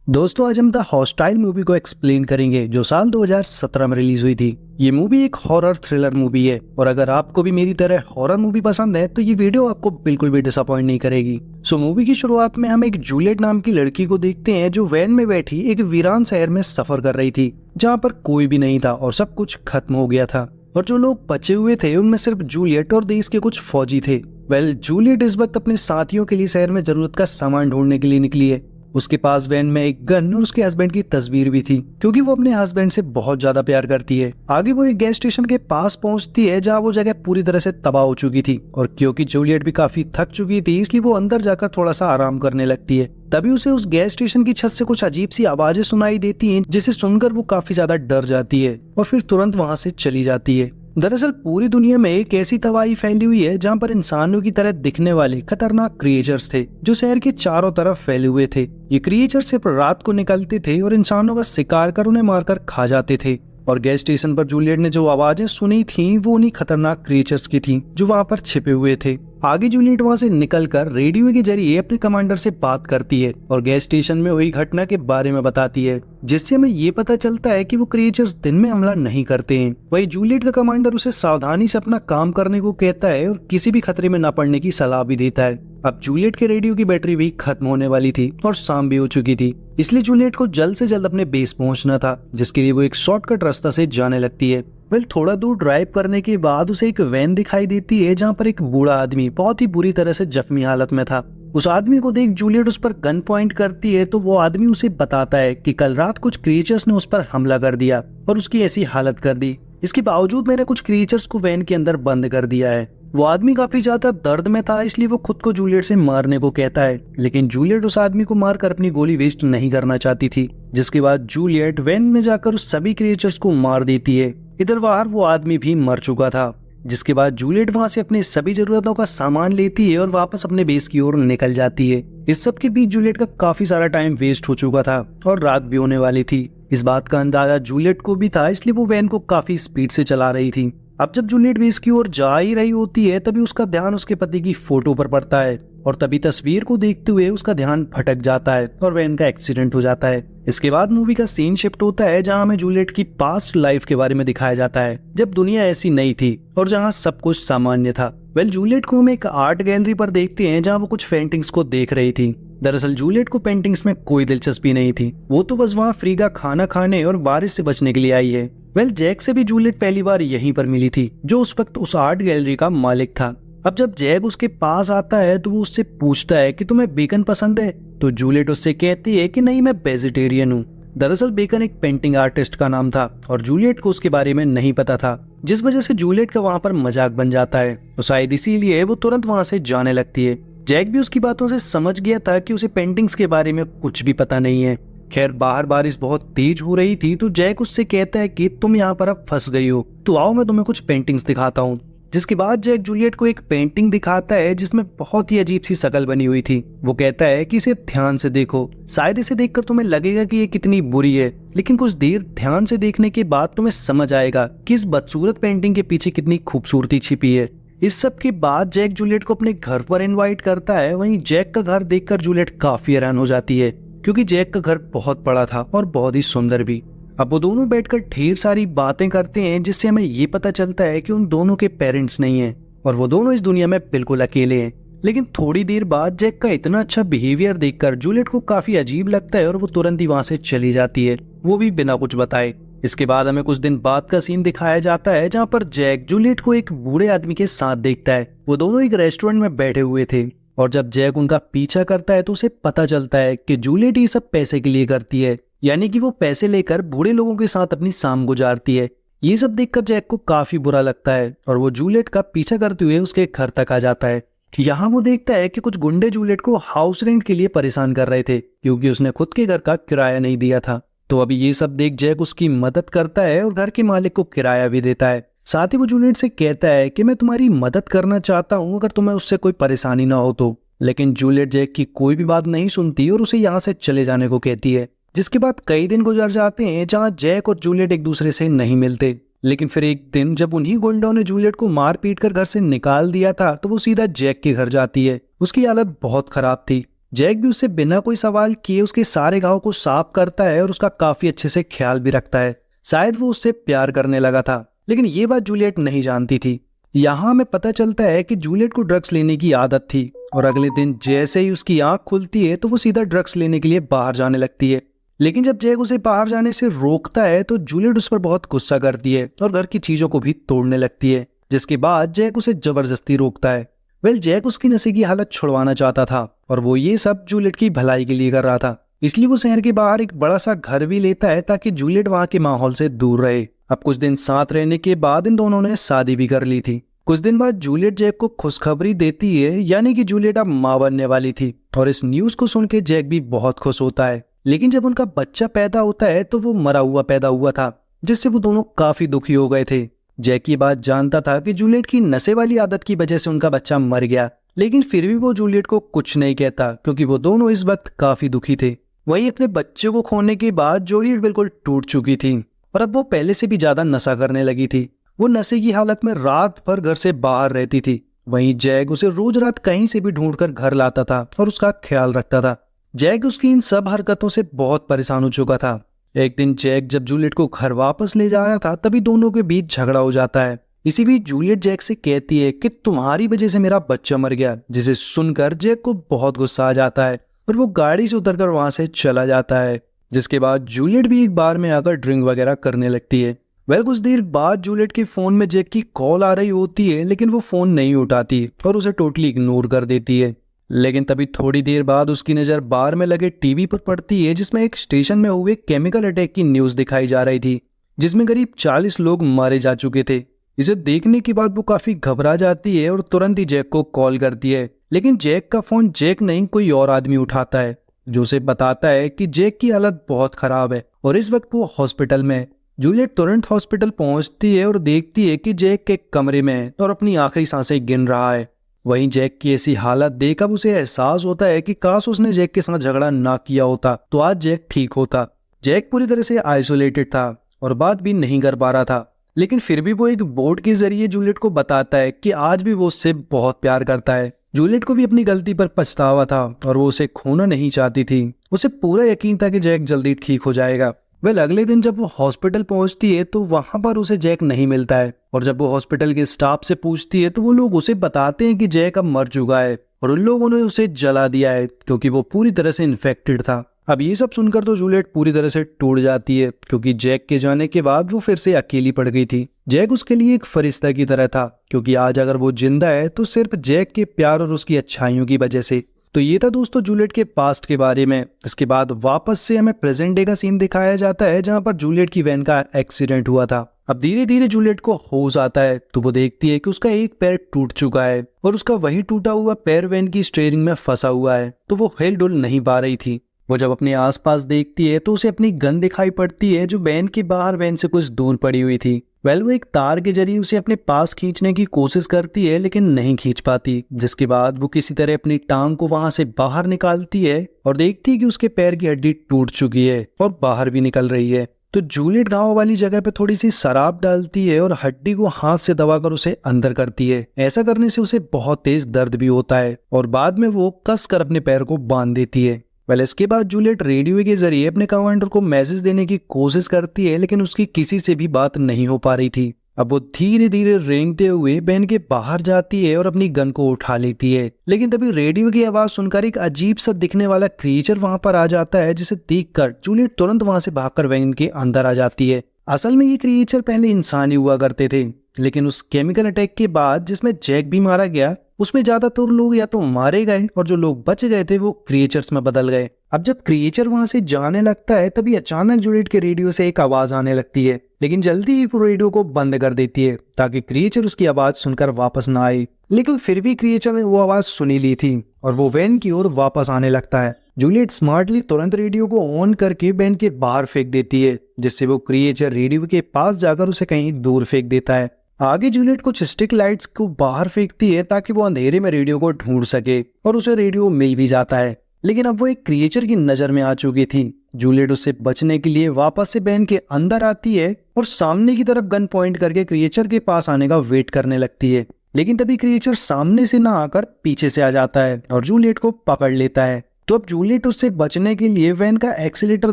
दोस्तों आज हम द हॉस्टाइल मूवी को एक्सप्लेन करेंगे जो साल 2017 में रिलीज हुई थी। ये मूवी एक हॉरर थ्रिलर मूवी है और अगर आपको भी मेरी तरह हॉरर मूवी पसंद है तो ये वीडियो आपको बिल्कुल भी डिसअपॉइंट नहीं करेगी। मूवी की शुरुआत में हम एक जूलियट नाम की लड़की को देखते हैं जो वैन में बैठी एक वीरान शहर में सफर कर रही थी जहाँ पर कोई भी नहीं था और सब कुछ खत्म हो गया था और जो लोग बचे हुए थे उनमें सिर्फ जूलियट और देश के कुछ फौजी थे। जूलियट इस वक्त अपने साथियों के लिए शहर में जरूरत का सामान ढूंढने के लिए निकली है। उसके पास वैन में एक गन और उसके हस्बैंड की तस्वीर भी थी क्योंकि वो अपने हस्बैंड से बहुत ज्यादा प्यार करती है। आगे वो एक गैस स्टेशन के पास पहुंचती है जहां वो जगह पूरी तरह से तबाह हो चुकी थी और क्योंकि जूलियट भी काफी थक चुकी थी इसलिए वो अंदर जाकर थोड़ा सा आराम करने लगती है। तभी उसे उस गैस स्टेशन की छत से कुछ अजीब सी आवाजें सुनाई देती हैं जिसे सुनकर वो काफी ज्यादा डर जाती है और फिर तुरंत वहां से चली जाती है। दरअसल पूरी दुनिया में एक ऐसी तबाही फैली हुई है जहाँ पर इंसानों की तरह दिखने वाले खतरनाक क्रिएचर्स थे जो शहर के चारों तरफ फैले हुए थे। ये क्रिएचर्स सिर्फ रात को निकलते थे और इंसानों का शिकार कर उन्हें मारकर खा जाते थे और गैस स्टेशन पर जूलियट ने जो आवाजें सुनी थीं वो उन्हीं खतरनाक क्रिएचर्स की थीं जो वहां पर छिपे हुए थे। आगे जूलियट वहां से निकलकर रेडियो के जरिए अपने कमांडर से बात करती है और गैस स्टेशन में हुई घटना के बारे में बताती है जिससे हमें ये पता चलता है कि वो क्रिएचर्स दिन में हमला नहीं करते हैं। वही जूलियट का कमांडर उसे सावधानी से अपना काम करने को कहता है और किसी भी खतरे में न पड़ने की सलाह भी देता है। अब जूलियट के रेडियो की बैटरी भी खत्म होने वाली थी और शाम भी हो चुकी थी इसलिए जूलियट को जल्द से जल्द अपने बेस पहुंचना था जिसके लिए वो एक शॉर्टकट रास्ता से जाने लगती है। थोड़ा दूर ड्राइव करने के बाद उसे एक वैन दिखाई देती है जहाँ पर एक बूढ़ा आदमी बहुत ही बुरी तरह से जख्मी हालत में था। उस आदमी को देख जूलियट उस पर गन पॉइंट करती है तो वो आदमी उसे बताता है कि कल रात कुछ क्रिएचर्स ने उस पर हमला कर दिया और उसकी ऐसी हालत कर दी। इसके बावजूद मैंने कुछ क्रिएचर्स को वैन के अंदर बंद कर दिया है। वो आदमी काफी ज्यादा दर्द में था इसलिए वो खुद को जूलियट से मारने को कहता है लेकिन जूलियट उस आदमी को मारकर अपनी गोली वेस्ट नहीं करना चाहती थी। जिसके बाद जूलियट वैन में जाकर उस सभी क्रिएचर्स को मार देती है। इधर बाहर वो आदमी भी मर चुका था। जिसके बाद जूलियट वहां से अपनी सभी जरूरतों का सामान लेती है और वापस अपने बेस की ओर निकल जाती है। इस सब के बीच जूलियट का काफी सारा टाइम वेस्ट हो चुका था और रात भी होने वाली थी। इस बात का अंदाजा जूलियट को भी था इसलिए वो वैन को काफी स्पीड से चला रही थी। अब जब जूलियट बेस की ओर जा ही रही होती है तभी उसका ध्यान उसके पति की फोटो पर पड़ता है और तभी तस्वीर को देखते हुए उसका ध्यान भटक जाता है और वैन का एक्सीडेंट हो जाता है। इसके बाद मूवी का सीन शिफ्ट होता है जहां हमें जूलियट की पास्ट लाइफ के बारे में दिखाया जाता है जब दुनिया ऐसी नहीं थी और जहां सब कुछ सामान्य था। जूलियट को हम एक आर्ट गैलरी पर देखते हैं जहां वो कुछ पेंटिंग्स को देख रही थी। दरअसल जूलियट को पेंटिंग्स में कोई दिलचस्पी नहीं थी, वो तो बस वहाँ फ्री का खाना खाने और बारिश से बचने के लिए आई है। जैक से भी जूलियट पहली बार यहीं पर मिली थी जो उस वक्त उस आर्ट गैलरी का मालिक था। अब जब जैक उसके पास आता है तो वो उससे पूछता है कि तुम्हें बेकन पसंद है तो जूलियट उससे कहती है कि नहीं मैं वेजिटेरियन हूँ। दरअसल बेकन एक पेंटिंग आर्टिस्ट का नाम था और जूलियट को उसके बारे में नहीं पता था जिस वजह से जूलियट का वहाँ पर मजाक बन जाता है तो शायद इसीलिए वो तुरंत वहाँ से जाने लगती है। जैक भी उसकी बातों से समझ गया था कि उसे पेंटिंग्स के बारे में कुछ भी पता नहीं है। खैर बाहर बारिश बहुत तेज हो रही थी तो जैक उससे कहता है कि तुम यहाँ पर अब फंस गई हो तो आओ मैं तुम्हें कुछ पेंटिंग्स दिखाता हूँ। जिसके बाद जैक जूलियट को एक पेंटिंग दिखाता है जिसमें बहुत ही अजीब सी शक्ल बनी हुई थी। वो कहता है कि इसे ध्यान से देखो, शायद इसे देखकर तुम्हें लगेगा कि ये कितनी बुरी है लेकिन कुछ देर ध्यान से देखने के बाद तुम्हें समझ आएगा कि इस बदसूरत पेंटिंग के पीछे कितनी खूबसूरती छिपी है। इस सब के बाद जैक जूलियट को अपने घर पर इनवाइट करता है। वहीं जैक का घर देखकर जूलियट काफी हैरान हो जाती है क्योंकि जैक का घर बहुत बड़ा था और बहुत ही सुंदर भी। अब वो दोनों बैठकर ढेर सारी बातें करते हैं जिससे हमें ये पता चलता है कि उन दोनों के पेरेंट्स नहीं हैं और वो दोनों इस दुनिया में बिल्कुल अकेले हैं। लेकिन थोड़ी देर बाद जैक का इतना अच्छा बिहेवियर देखकर जूलियट को काफी अजीब लगता है और वो तुरंत ही वहां से चली जाती है, वो भी बिना कुछ बताए। इसके बाद हमें कुछ दिन बाद का सीन दिखाया जाता है जहाँ पर जैक जूलियट को एक बूढ़े आदमी के साथ देखता है। वो दोनों एक रेस्टोरेंट में बैठे हुए थे और जब जैक उनका पीछा करता है तो उसे पता चलता है कि जूलियट ये सब पैसे के लिए करती है, यानी कि वो पैसे लेकर बूढ़े लोगों के साथ अपनी शाम गुजारती है। ये सब देखकर जैक को काफी बुरा लगता है और वो जूलियट का पीछा करते हुए उसके घर तक आ जाता है। यहाँ वो देखता है कि कुछ गुंडे जूलियट को हाउस रेंट के लिए परेशान कर रहे थे क्योंकि उसने खुद के घर का किराया नहीं दिया था। तो अभी ये सब देख जैक उसकी मदद करता है और घर के मालिक को किराया भी देता है। साथ ही वो जूलियट से कहता है कि मैं तुम्हारी मदद करना चाहता हूँ अगर तुम्हें उससे कोई परेशानी ना हो तो। लेकिन जूलियट जैक की कोई भी बात नहीं सुनती और उसे यहाँ से चले जाने को कहती है। जिसके बाद कई दिन गुजर जाते हैं जहाँ जैक और जूलियट एक दूसरे से नहीं मिलते। लेकिन फिर एक दिन जब उन्हीं गुंडों ने जूलियट को मार पीट कर घर से निकाल दिया था तो वो सीधा जैक के घर जाती है। उसकी हालत बहुत खराब थी। जैक भी उससे बिना कोई सवाल किए उसके सारे घाव को साफ करता है और उसका काफी अच्छे से ख्याल भी रखता है। शायद वो उससे प्यार करने लगा था, लेकिन ये बात जूलियट नहीं जानती थी। यहाँ हमें पता चलता है कि जूलियट को ड्रग्स लेने की आदत थी और अगले दिन जैसे ही उसकी आंख खुलती है तो वो सीधा ड्रग्स लेने के लिए बाहर जाने लगती है। लेकिन जब जैक उसे बाहर जाने से रोकता है तो जूलियट उस पर बहुत गुस्सा करती है और घर की चीजों को भी तोड़ने लगती है, जिसके बाद जैक उसे जबरदस्ती रोकता है। जैक उसकी नशे की हालत छुड़वाना चाहता था और वो ये सब जूलियट की भलाई के लिए कर रहा था, इसलिए वो शहर के बाहर एक बड़ा सा घर भी लेता है ताकि जूलियट वहां के माहौल से दूर रहे। अब कुछ दिन साथ रहने के बाद इन दोनों ने शादी भी कर ली थी। कुछ दिन बाद जूलियट जैक को खुशखबरी देती है, यानी कि जूलियट अब मां बनने वाली थी और इस न्यूज को सुन के जैक भी बहुत खुश होता है। लेकिन जब उनका बच्चा पैदा होता है तो वो मरा हुआ पैदा हुआ था, जिससे वो दोनों काफी दुखी हो गए थे। जैक ये बात जानता था कि जूलियट की नशे वाली आदत की वजह से उनका बच्चा मर गया, लेकिन फिर भी वो जूलियट को कुछ नहीं कहता क्योंकि वो दोनों इस वक्त काफी दुखी थे। वहीं अपने बच्चे को खोने के बाद जूलियट बिल्कुल टूट चुकी थी और अब वो पहले से भी ज्यादा नशा करने लगी थी। वो नशे की हालत में रात भर घर से बाहर रहती थी। वहीं जैक उसे रोज रात कहीं से भी ढूंढकर घर लाता था और उसका ख्याल रखता था। जैक उसकी इन सब हरकतों से बहुत परेशान हो चुका था। एक दिन जैक जब जूलियट को घर वापस ले जा रहा था तभी दोनों के बीच झगड़ा हो जाता है। इसी बीच जूलियट जैक से कहती है कि तुम्हारी वजह से मेरा बच्चा मर गया, जिसे सुनकर जैक को बहुत गुस्सा आ जाता है और वो गाड़ी से उतरकर वहां से चला जाता है। जिसके बाद जूलियट भी एक बार में आकर ड्रिंक वगैरह करने लगती है। कुछ देर बाद जूलियट के फोन में जैक की कॉल आ रही होती है, लेकिन वो फोन नहीं उठाती और उसे टोटली इग्नोर कर देती है। लेकिन तभी थोड़ी देर बाद उसकी नजर बार में लगे टीवी पर पड़ती है, जिसमें एक स्टेशन में हुए केमिकल अटैक की न्यूज दिखाई जा रही थी, जिसमें करीब 40 लोग मारे जा चुके थे। इसे देखने के बाद वो काफी घबरा जाती है और तुरंत ही जैक को कॉल करती है, लेकिन जैक का फोन जैक नहीं कोई और आदमी उठाता है, जो उसे बताता है कि जैक की हालत बहुत खराब है और इस वक्त वो हॉस्पिटल में है। जूलियट तुरंत हॉस्पिटल पहुंचती है और देखती है कि जैक के कमरे में है और अपनी आखिरी सांसें गिन रहा है। वहीं जैक की ऐसी हालत देख अब उसे एहसास होता है कि काश उसने जैक के साथ झगड़ा ना किया होता तो आज जैक ठीक होता। जैक पूरी तरह से आइसोलेटेड था और बात भी नहीं कर पा रहा था, लेकिन फिर भी वो एक बोर्ड के जरिए जूलियट को बताता है कि आज भी वो उससे बहुत प्यार करता है। जूलियट को भी अपनी गलती पर पछतावा था और वो उसे खोना नहीं चाहती थी। उसे पूरा यकीन था कि जैक जल्दी ठीक हो जाएगा। अगले दिन जब वो हॉस्पिटल पहुंचती है तो वहां पर उसे जैक नहीं मिलता है और जब वो हॉस्पिटल के स्टाफ से पूछती है तो वो लोग उसे बताते हैं कि जैक अब मर चुका है और उन लोगों ने उसे जला दिया है क्योंकि वो पूरी तरह से इन्फेक्टेड था। अब ये सब सुनकर तो जूलियट पूरी तरह से टूट जाती है क्योंकि जैक के जाने के बाद वो फिर से अकेली पड़ गई थी। जैक उसके लिए एक फरिश्ता की तरह था क्योंकि आज अगर वो जिंदा है तो सिर्फ जैक के प्यार और उसकी अच्छाइयों की वजह से। तो ये था दोस्तों जूलियट के पास्ट के बारे में। इसके बाद वापस से हमें प्रेजेंट डे का सीन दिखाया जाता है जहां पर जूलियट की वैन का एक्सीडेंट हुआ था। अब धीरे धीरे जूलियट को होश आता है तो वो देखती है कि उसका एक पैर टूट चुका है और उसका वही टूटा हुआ पैर वैन की स्टीयरिंग में फंसा हुआ है, तो वो हिल डुल नहीं पा रही थी। वो जब अपने आसपास देखती है तो उसे अपनी गन दिखाई पड़ती है जो वैन के बाहर वैन से कुछ दूर पड़ी हुई थी। वो एक तार के जरिए उसे अपने पास खींचने की कोशिश करती है लेकिन नहीं खींच पाती, जिसके बाद वो किसी तरह अपनी टांग को वहां से बाहर निकालती है और देखती है कि उसके पैर की हड्डी टूट चुकी है और बाहर भी निकल रही है। तो जूलियट घाव वाली जगह पे थोड़ी सी शराब डालती है और हड्डी को हाथ से दबाकर उसे अंदर करती है। ऐसा करने से उसे बहुत तेज दर्द भी होता है और बाद में वो कसकर अपने पैर को बांध देती है। इसके बाद जूलियट रेडियो के जरिए अपने कमांडर को मैसेज देने की कोशिश करती है लेकिन उसकी किसी से भी बात नहीं हो पा रही थी। अब वो धीरे धीरे रेंगते हुए वैन के बाहर जाती है और अपनी गन को उठा लेती है, लेकिन तभी रेडियो की आवाज सुनकर एक अजीब सा दिखने वाला क्रिएचर वहां पर आ जाता है, जिसे देखकर जूलियट तुरंत वहां से भागकर वैन के अंदर आ जाती है। असल में ये क्रिएचर पहले इंसान ही हुआ करते थे, लेकिन उस केमिकल अटैक के बाद जिसमें जैक भी मारा गया उसमें ज्यादातर लोग या तो मारे गए और जो लोग बच गए थे वो क्रिएचर्स में बदल गए। अब जब क्रिएचर वहां से जाने लगता है तभी अचानक जूलियट के रेडियो से एक आवाज आने लगती है, लेकिन जल्दी ही वो रेडियो को बंद कर देती है ताकि क्रिएचर उसकी आवाज सुनकर वापस ना आए। लेकिन फिर भी क्रिएचर ने वो आवाज सुनी ली थी और वो वैन की ओर वापस आने लगता है। जूलियट स्मार्टली तुरंत रेडियो को ऑन करके वैन के बाहर फेंक देती है, जिससे वो क्रिएचर रेडियो के पास जाकर उसे कहीं दूर फेंक देता है। आगे जूलियट कुछ स्टिक लाइट्स को बाहर फेंकती है ताकि वो अंधेरे में रेडियो को ढूंढ सके और उसे रेडियो मिल भी जाता है, लेकिन अब वो एक क्रिएचर की नजर में आ चुकी थी। जूलियट उससे बचने के लिए वापस से वैन के अंदर आती है और सामने की तरफ गन पॉइंट करके क्रिएचर के पास आने का वेट करने लगती है, लेकिन तभी क्रिएचर सामने से ना आकर पीछे से आ जाता है और जूलियट को पकड़ लेता है। तो अब जूलियट उससे बचने के लिए वैन का एक्सीलेटर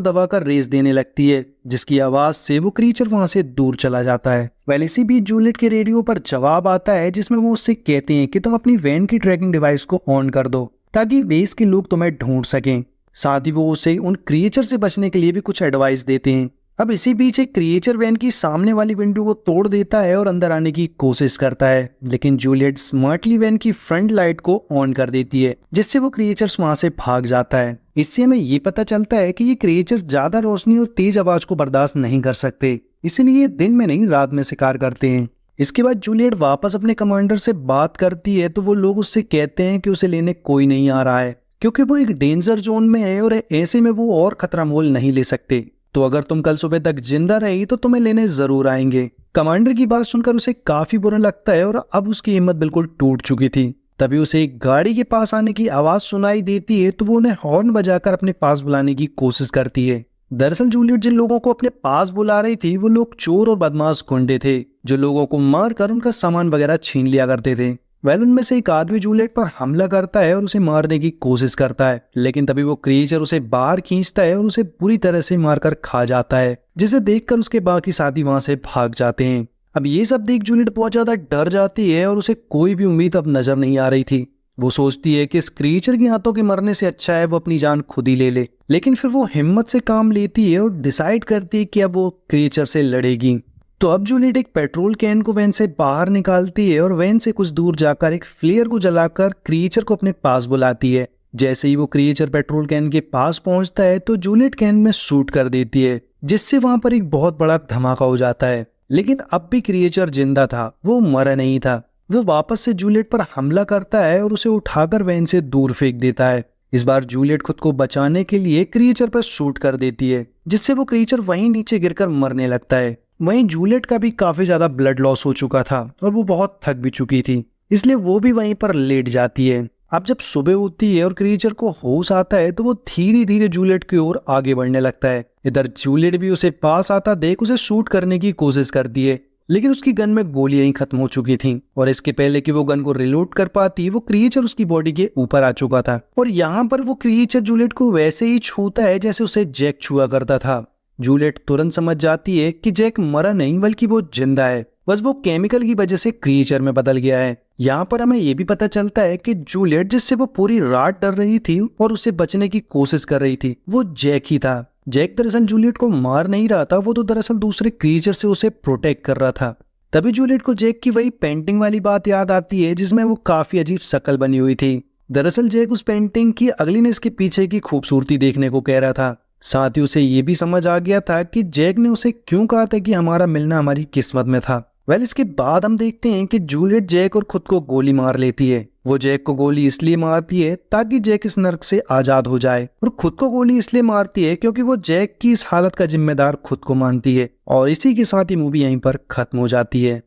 दबाकर रेस देने लगती है, जिसकी आवाज से वो क्रीचर वहां से दूर चला जाता है। वेल इसी बीच जूलियट के रेडियो पर जवाब आता है, जिसमें वो उससे कहते हैं कि तुम अपनी वैन की ट्रैकिंग डिवाइस को ऑन कर दो ताकि बेस के लोग तुम्हें ढूंढ सकें। साथ ही वो उसे उन क्रिएचर से बचने के लिए भी कुछ एडवाइस देते हैं। अब इसी बीच एक क्रिएचर वैन की सामने वाली विंडो को तोड़ देता है और अंदर आने की कोशिश करता है, लेकिन जूलियट स्मार्टली वैन की फ्रंट लाइट को ऑन कर देती है, जिससे वो क्रिएचर्स वहां से भाग जाता है। इससे हमें ये पता चलता है कि ये क्रिएचर ज्यादा रोशनी और तेज आवाज को बर्दाश्त नहीं कर सकते, इसलिए दिन में नहीं रात में शिकार करते हैं। इसके बाद जूलियट वापस अपने कमांडर से बात करती है, तो वो लोग उससे कहते हैं कि उसे लेने कोई नहीं आ रहा है क्योंकि वो एक डेंजर जोन में है और ऐसे में वो और खतरा मोल नहीं ले सकते। तो अगर तुम कल सुबह तक जिंदा रही तो तुम्हें लेने जरूर आएंगे। कमांडर की बात सुनकर उसे काफी बुरा लगता है और अब उसकी हिम्मत बिल्कुल टूट चुकी थी। तभी उसे एक गाड़ी के पास आने की आवाज सुनाई देती है, तो वो उन्हें हॉर्न बजाकर अपने पास बुलाने की कोशिश करती है। दरअसल जूलियट जिन लोगों को अपने पास बुला रही थी वो लोग चोर और बदमाश गुंडे थे, जो लोगों को मारकर उनका सामान वगैरह छीन लिया करते थे। वेल उनमें से एक आदमी जूलियट पर हमला करता है और उसे मारने की कोशिश करता है, लेकिन तभी वो क्रिएचर उसे बाहर खींचता है और उसे पूरी तरह से मारकर खा जाता है, जिसे देखकर उसके बाकी साथी वहां से भाग जाते हैं। अब ये सब देख जूलियट बहुत ज्यादा डर जाती है और उसे कोई भी उम्मीद अब नजर नहीं आ रही थी। वो सोचती है कि इस क्रिएचर के हाथों के मरने से अच्छा है वो अपनी जान खुद ही ले ले, लेकिन फिर वो हिम्मत से काम लेती है और डिसाइड करती है कि अब वो क्रिएचर से लड़ेगी। तो अब जूलियट एक पेट्रोल कैन को वैन से बाहर निकालती है और वैन से कुछ दूर जाकर एक फ्लेयर को जलाकर क्रिएचर को अपने पास बुलाती है। जैसे ही वो क्रिएचर पेट्रोल कैन के पास पहुंचता है तो जूलियट कैन में शूट कर देती है, जिससे वहां पर एक बहुत बड़ा धमाका हो जाता है। लेकिन अब भी क्रिएचर जिंदा था, वो मरा नहीं था। वो वापस से जूलियट पर हमला करता है और उसे उठाकर वैन से दूर फेंक देता है। इस बार जूलियट खुद को बचाने के लिए क्रिएचर पर शूट कर देती है, जिससे वो क्रिएचर वहीं नीचे गिरकर मरने लगता है। वहीं जूलियट का भी काफी ज्यादा ब्लड लॉस हो चुका था और वो बहुत थक भी चुकी थी, इसलिए वो भी वहीं पर लेट जाती है। अब जब सुबह होती है और क्रिएचर को होश आता है तो वो धीरे धीरे जूलियट की ओर आगे बढ़ने लगता है। इधर जूलियट भी उसे पास आता देख उसे शूट करने की कोशिश करती है, लेकिन उसकी गन में गोलियां ही खत्म हो चुकी थीं और इसके पहले कि वो गन को रिलोड कर पाती वो क्रिएचर उसकी बॉडी के ऊपर आ चुका था। और यहाँ पर वो क्रिएचर जूलियट को वैसे ही छूता है जैसे उसे जैक छुआ करता था। जूलियट तुरंत समझ जाती है कि जैक मरा नहीं बल्कि वो जिंदा है, बस वो केमिकल की वजह से क्रिएचर में बदल गया है। यहाँ पर हमें ये भी पता चलता है कि जूलियट जिससे वो पूरी रात डर रही थी और उससे बचने की कोशिश कर रही थी वो जैक ही था। जैक दरअसल जूलियट को मार नहीं रहा था, वो तो दरअसल दूसरे क्रिएचर से उसे प्रोटेक्ट कर रहा था। तभी जूलियट को जैक की वही पेंटिंग वाली बात याद आती है जिसमें वो काफी अजीब शक्ल बनी हुई थी। दरअसल जैक उस पेंटिंग की अगलीनेस के पीछे की खूबसूरती देखने को कह रहा था। साथ ही उसे ये भी समझ आ गया था कि जैक ने उसे क्यों कहा था कि हमारा मिलना हमारी किस्मत में था। वेल इसके बाद हम देखते हैं कि जूलियट जैक और खुद को गोली मार लेती है। वो जैक को गोली इसलिए मारती है ताकि जैक इस नर्क से आजाद हो जाए, और खुद को गोली इसलिए मारती है क्योंकि वो जैक की इस हालत का जिम्मेदार खुद को मानती है। और इसी के साथ ही मूवी यहीं पर खत्म हो जाती है।